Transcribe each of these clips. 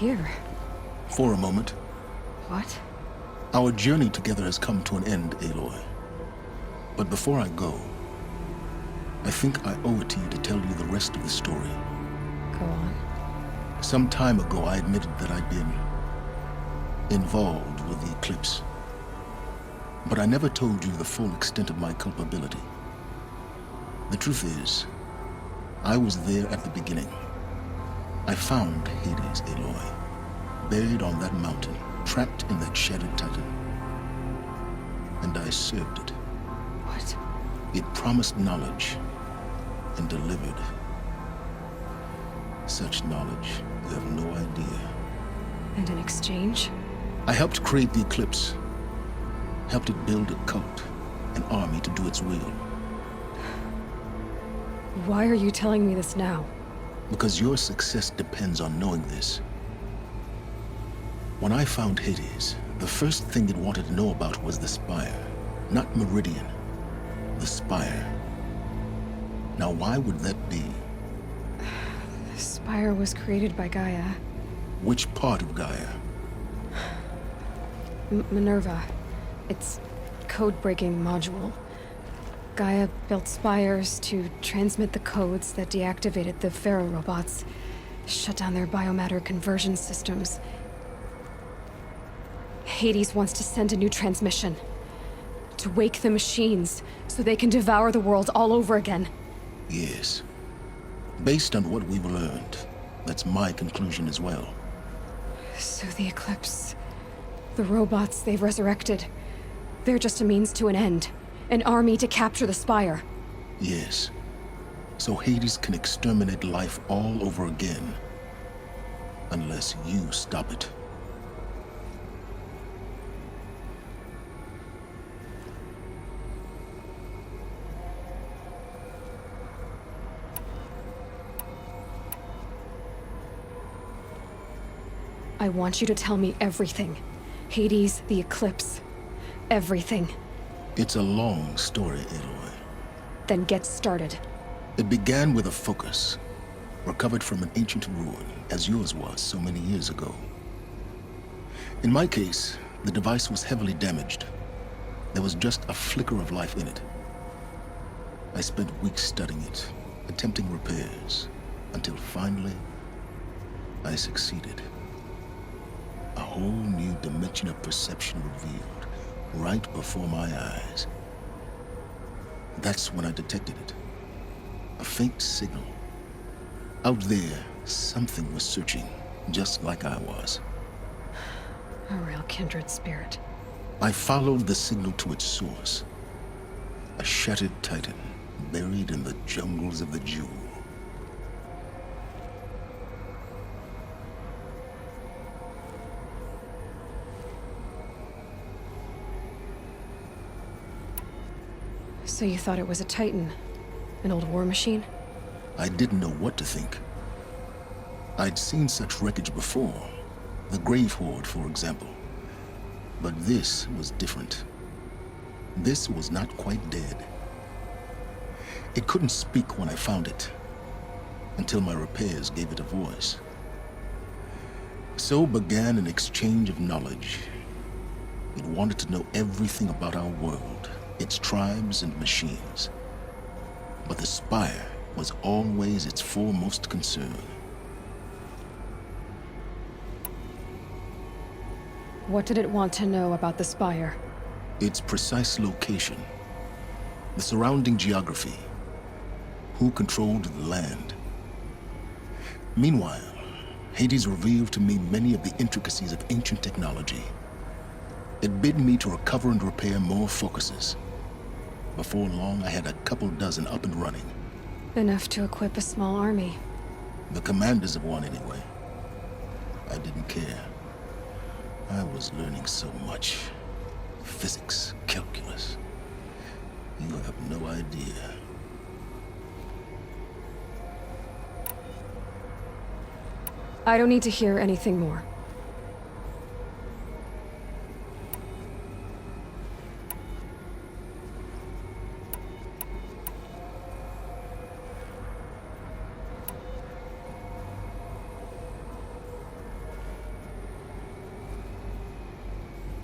here? For a moment. What? Our journey together has come to an end, Aloy. But before I go, I think I owe it to you to tell you the rest of the story. Go on. Some time ago, I admitted that I'd been involved with the eclipse. But I never told you the full extent of my culpability. The truth is, I was there at the beginning. I found Hades, Aloy, buried on that mountain, trapped in that shattered titan. And I served it. What? It promised knowledge and delivered. Such knowledge, you have no idea. And in exchange? I helped create the eclipse. Helped it build a cult, an army to do its will. Why are you telling me this now? Because your success depends on knowing this. When I found Hades, the first thing it wanted to know about was the Spire. Not Meridian. The Spire. Now why would that be? The Spire was created by Gaia. Which part of Gaia? Minerva. Its code-breaking module. Gaia built spires to transmit the codes that deactivated the Pharaoh robots, shut down their biomatter conversion systems. Hades wants to send a new transmission. To wake the machines, so they can devour the world all over again. Yes. Based on what we've learned, that's my conclusion as well. So the Eclipse... the robots they've resurrected... they're just a means to an end. An army to capture the Spire. Yes. So Hades can exterminate life all over again. Unless you stop it. I want you to tell me everything. Hades, the Eclipse. Everything. It's a long story, Aloy. Then get started. It began with a focus, recovered from an ancient ruin, as yours was so many years ago. In my case, the device was heavily damaged. There was just a flicker of life in it. I spent weeks studying it, attempting repairs, until finally, I succeeded. A whole new dimension of perception revealed, right before my eyes. That's when I detected it. A faint signal. Out there, something was searching, just like I was. A real kindred spirit. I followed the signal to its source. A shattered titan, buried in the jungles of the Jewel. So you thought it was a Titan? An old war machine? I didn't know what to think. I'd seen such wreckage before. The Grave Horde, for example. But this was different. This was not quite dead. It couldn't speak when I found it, until my repairs gave it a voice. So began an exchange of knowledge. It wanted to know everything about our world, its tribes and machines. But the Spire was always its foremost concern. What did it want to know about the Spire? Its precise location, the surrounding geography, who controlled the land. Meanwhile, Hades revealed to me many of the intricacies of ancient technology. It bid me to recover and repair more focuses. Before long, I had a couple dozen up and running. Enough to equip a small army. The commanders of one, anyway. I didn't care. I was learning so much. Physics, calculus. You have no idea. I don't need to hear anything more.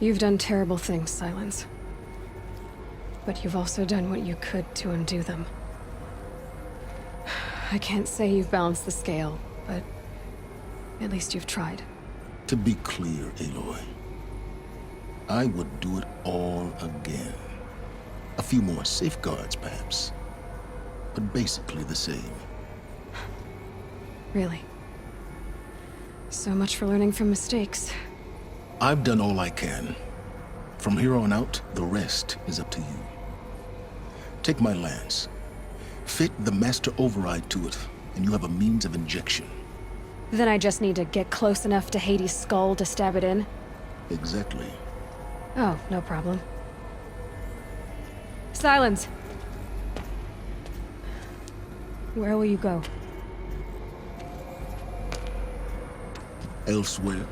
You've done terrible things, Silence. But you've also done what you could to undo them. I can't say you've balanced the scale, but at least you've tried. To be clear, Aloy, I would do it all again. A few more safeguards, perhaps, but basically the same. Really. So much for learning from mistakes. I've done all I can. From here on out, the rest is up to you. Take my lance. Fit the master override to it, and you have a means of injection. Then I just need to get close enough to Hades' skull to stab it in? Exactly. Oh, no problem. Silence! Where will you go? Elsewhere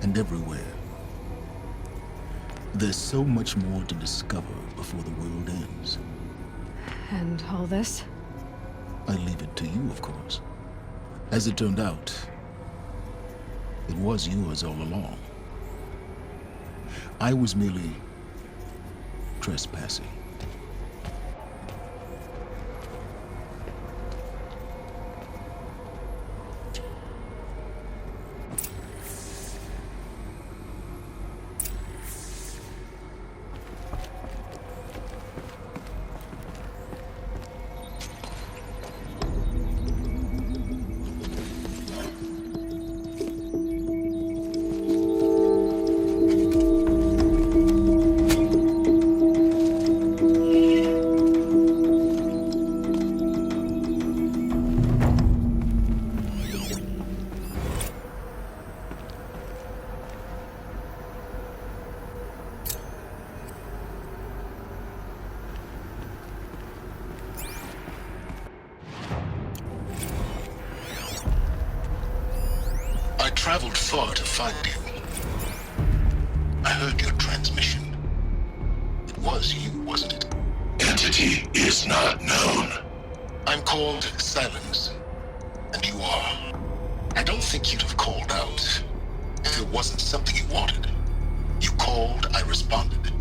and everywhere. There's so much more to discover before the world ends. And all this? I leave it to you, of course. As it turned out, it was yours all along. I was merely trespassing. I traveled far to find you. I heard your transmission. It was you, wasn't it? Entity is not known. I'm called Silence, and you are. I don't think you'd have called out if it wasn't something you wanted. You called, I responded.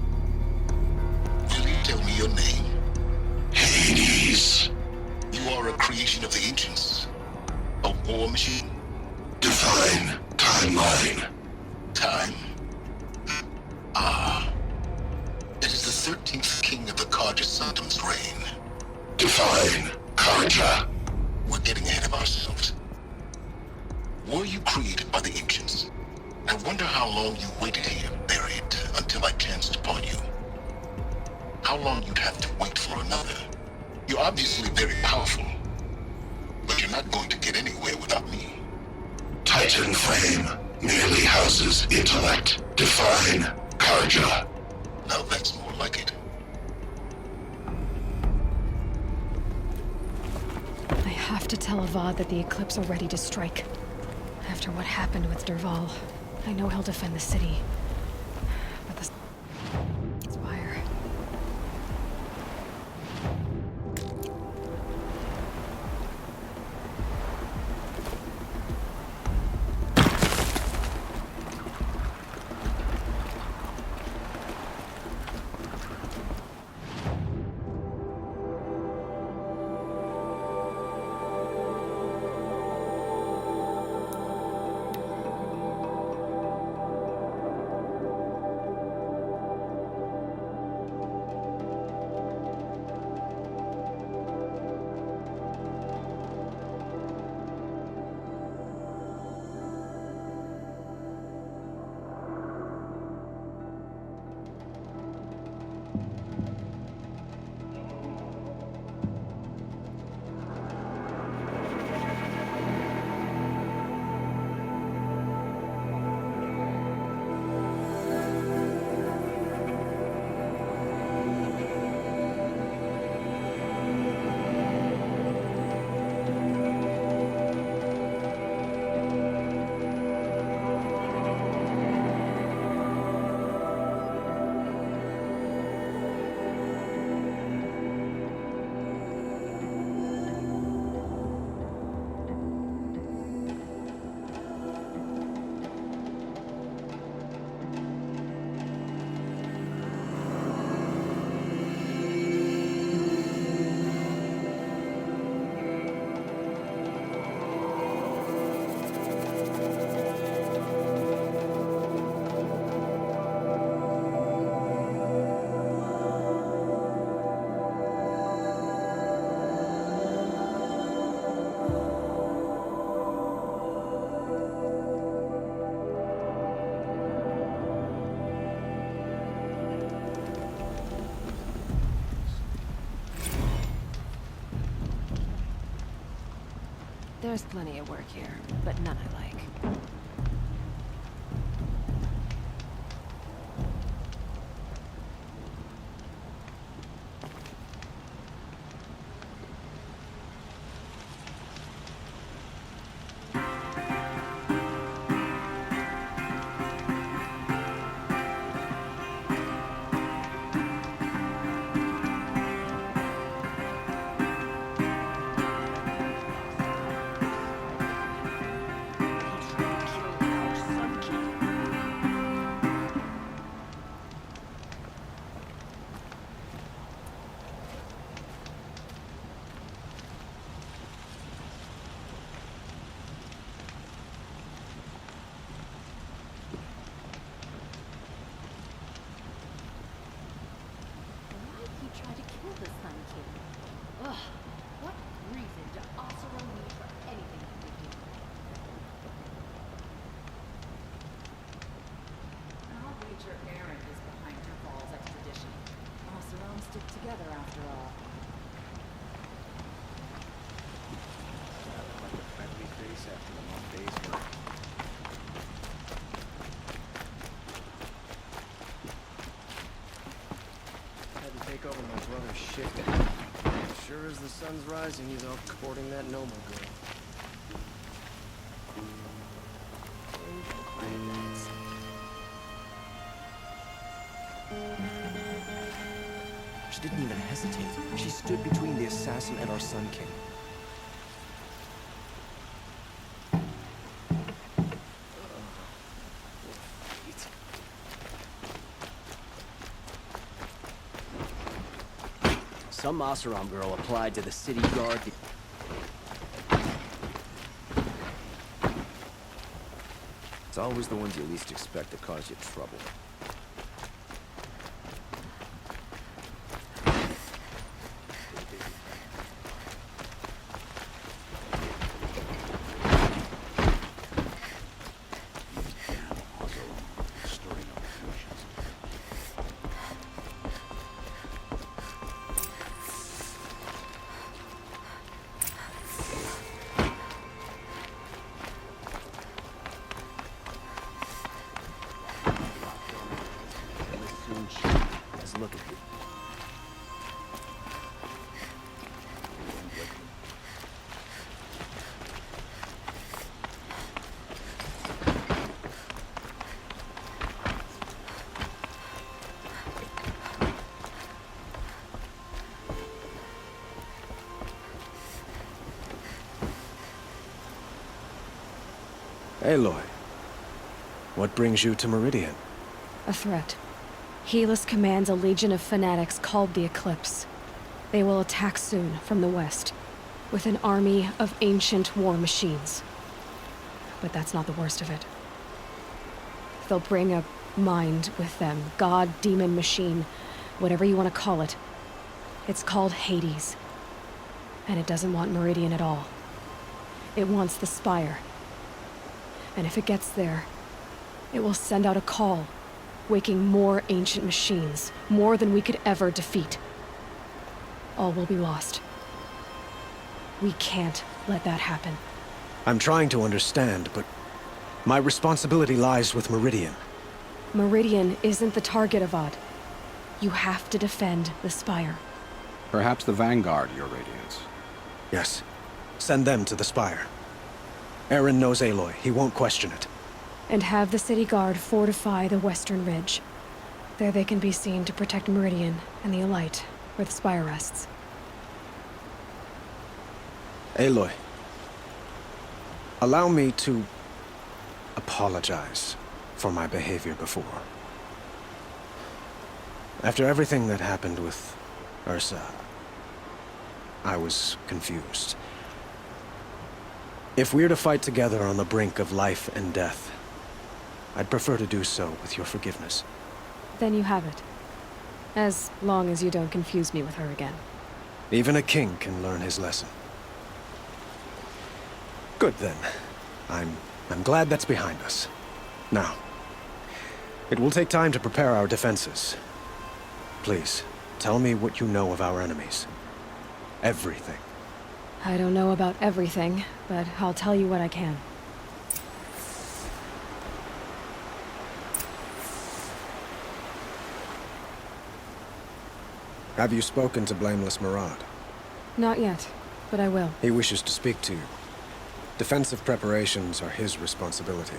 Will you tell me your name? Hades. You are a creation of the ancients. A war machine? Define timeline. Time. Ah. It is the 13th king of the Carja Sanctum's reign. Define Karja. We're getting ahead of ourselves. Were you created by the ancients? I wonder how long you waited here, buried, until I chanced upon you. How long you'd have to wait for another. You're obviously very powerful, but you're not going to get anywhere without me. Titan frame merely houses intellect. Define Karja. Now that's more like it. I have to tell Avad that the Eclipse are ready to strike. After what happened with Derval, I know he'll defend the city. But the Spire... There's plenty of work here, but none I like. Over my brother's shit. Sure as the sun's rising, he's off courting that Noma girl. She didn't even hesitate. She stood between the assassin and our Sun King. Some Oseram girl applied to the city guard. It's always the ones you least expect that cause you trouble. Let's look at it. Aloy, what brings you to Meridian? A threat. Helis commands a legion of fanatics called the Eclipse. They will attack soon from the west, with an army of ancient war machines. But that's not the worst of it. They'll bring a mind with them, god, demon, machine, whatever you want to call it. It's called Hades. And it doesn't want Meridian at all. It wants the Spire. And if it gets there, it will send out a call, waking more ancient machines, more than we could ever defeat. All will be lost. We can't let that happen. I'm trying to understand, but my responsibility lies with Meridian. Meridian isn't the target, Avad. You have to defend the Spire. Perhaps the Vanguard, Your Radiance. Yes. Send them to the Spire. Eren knows Aloy. He won't question it. And have the city guard fortify the western ridge. There they can be seen to protect Meridian and the Elite, where the Spire rests. Aloy, allow me to apologize for my behavior before. After everything that happened with Ursa, I was confused. If we're to fight together on the brink of life and death, I'd prefer to do so with your forgiveness. Then you have it. As long as you don't confuse me with her again. Even a king can learn his lesson. Good then. I'm glad that's behind us. Now, it will take time to prepare our defenses. Please, tell me what you know of our enemies. Everything. I don't know about everything, but I'll tell you what I can. Have you spoken to Blameless Murad? Not yet, but I will. He wishes to speak to you. Defensive preparations are his responsibility.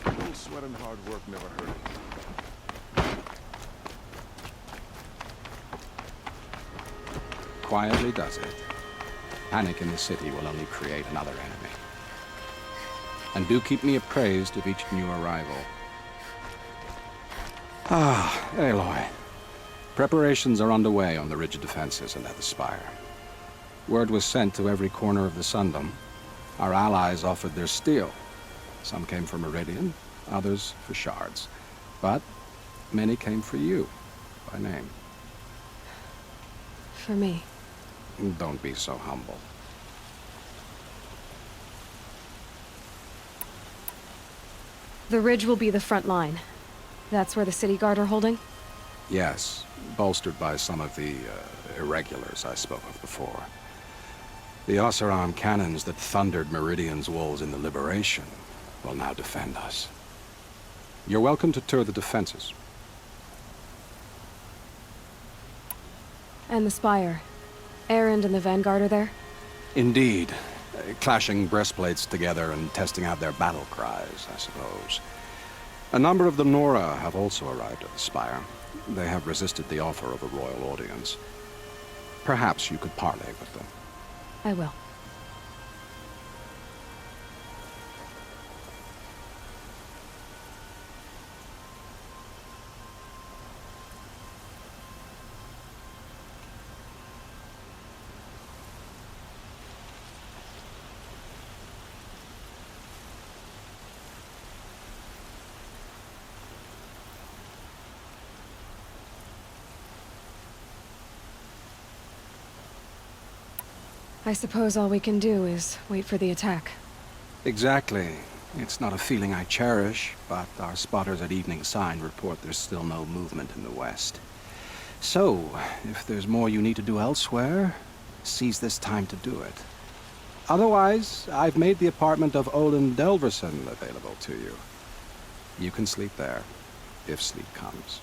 A little sweat and hard work never hurt. Quietly does it. Panic in the city will only create another enemy. And do keep me appraised of each new arrival. Ah, Aloy. Preparations are underway on the rigid defenses and at the spire. Word was sent to every corner of the Sundom. Our allies offered their steel. Some came for Meridian, others for shards. But many came for you, by name. For me. Don't be so humble. The ridge will be the front line. That's where the city guard are holding? Yes, bolstered by some of the irregulars I spoke of before. The Oseram cannons that thundered Meridian's walls in the Liberation will now defend us. You're welcome to tour the defenses. And the spire. Erend and the Vanguard are there? Indeed. Clashing breastplates together and testing out their battle cries, I suppose. A number of the Nora have also arrived at the spire. They have resisted the offer of a royal audience. Perhaps you could parley with them. I will. I suppose all we can do is wait for the attack. Exactly. It's not a feeling I cherish, but our spotters at Evening Sign report there's still no movement in the west. So, if there's more you need to do elsewhere, seize this time to do it. Otherwise, I've made the apartment of Olin Delverson available to you. You can sleep there, if sleep comes.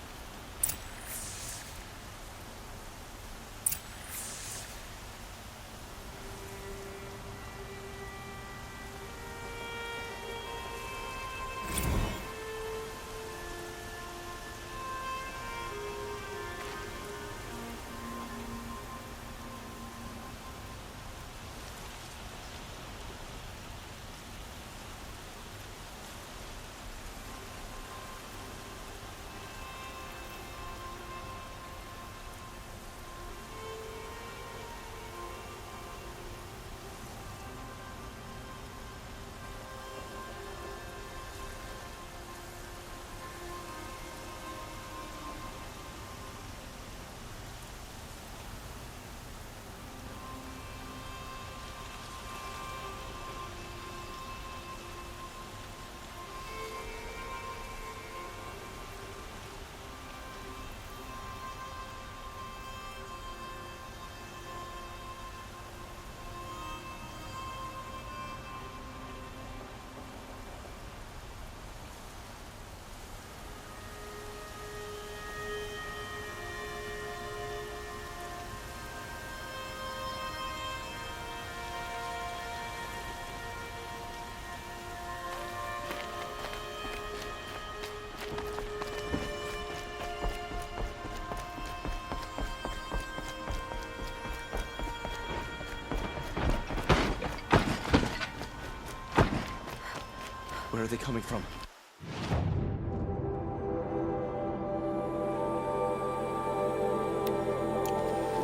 Where are they coming from?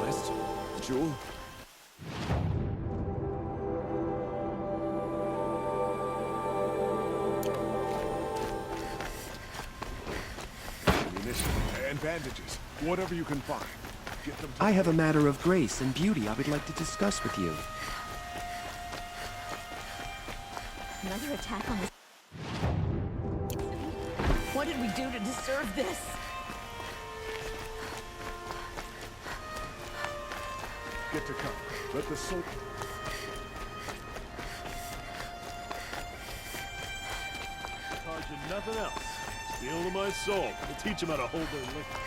West? Jewel? Ammunition and bandages. Whatever you can find. I have a matter of grace and beauty I would like to discuss with you. Another attack on this. What did we do to deserve this? Get to cover. Let the soul... Charging nothing else. Stealing my soul. To teach them how to hold their liquor.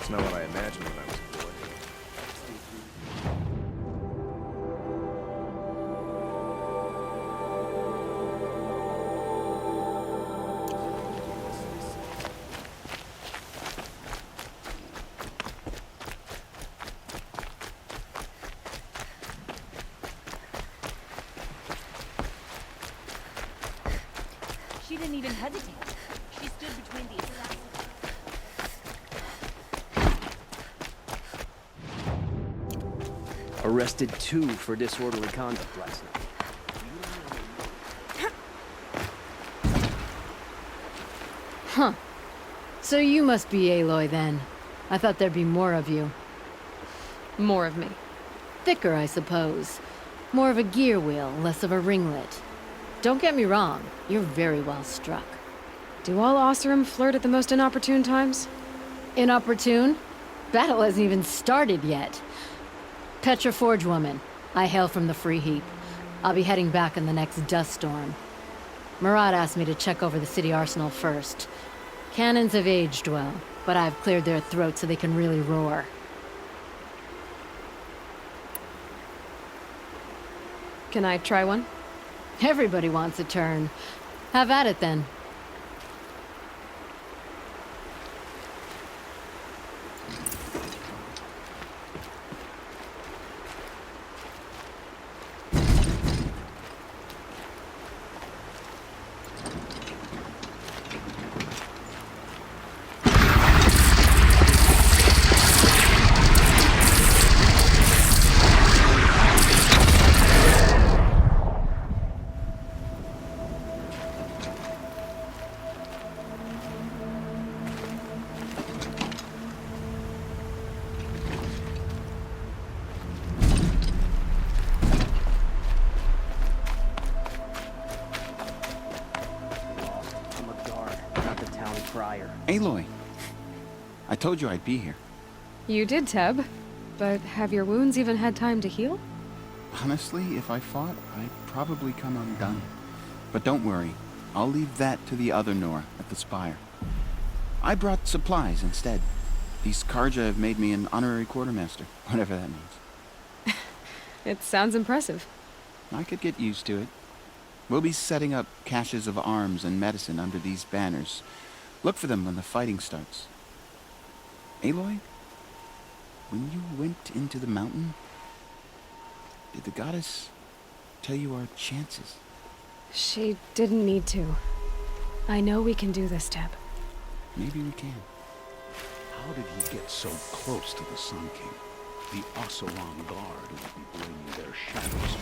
It's not what I imagined when I was a boy. She didn't even hesitate. She stood between the assassins. Arrested 2 for disorderly conduct last night. Huh. So you must be Aloy then. I thought there'd be more of you. More of me. Thicker, I suppose. More of a gear wheel, less of a ringlet. Don't get me wrong, you're very well struck. Do all Oseram flirt at the most inopportune times? Inopportune? Battle hasn't even started yet. Petra Forge woman. I hail from the Free Heap. I'll be heading back in the next dust storm. Murad asked me to check over the city arsenal first. Cannons have aged well, but I've cleared their throats so they can really roar. Can I try one? Everybody wants a turn. Have at it then. Aloy, I told you I'd be here. You did, Teb. But have your wounds even had time to heal? Honestly, if I fought, I'd probably come undone. But don't worry, I'll leave that to the other Nor at the spire. I brought supplies instead. These Karja have made me an honorary quartermaster, whatever that means. It sounds impressive. I could get used to it. We'll be setting up caches of arms and medicine under these banners. Look for them when the fighting starts. Aloy, when you went into the mountain, did the goddess tell you our chances? She didn't need to. I know we can do this, Teb. Maybe we can. How did he get so close to the Sun King? The Oseram Guard would be blaming their shadows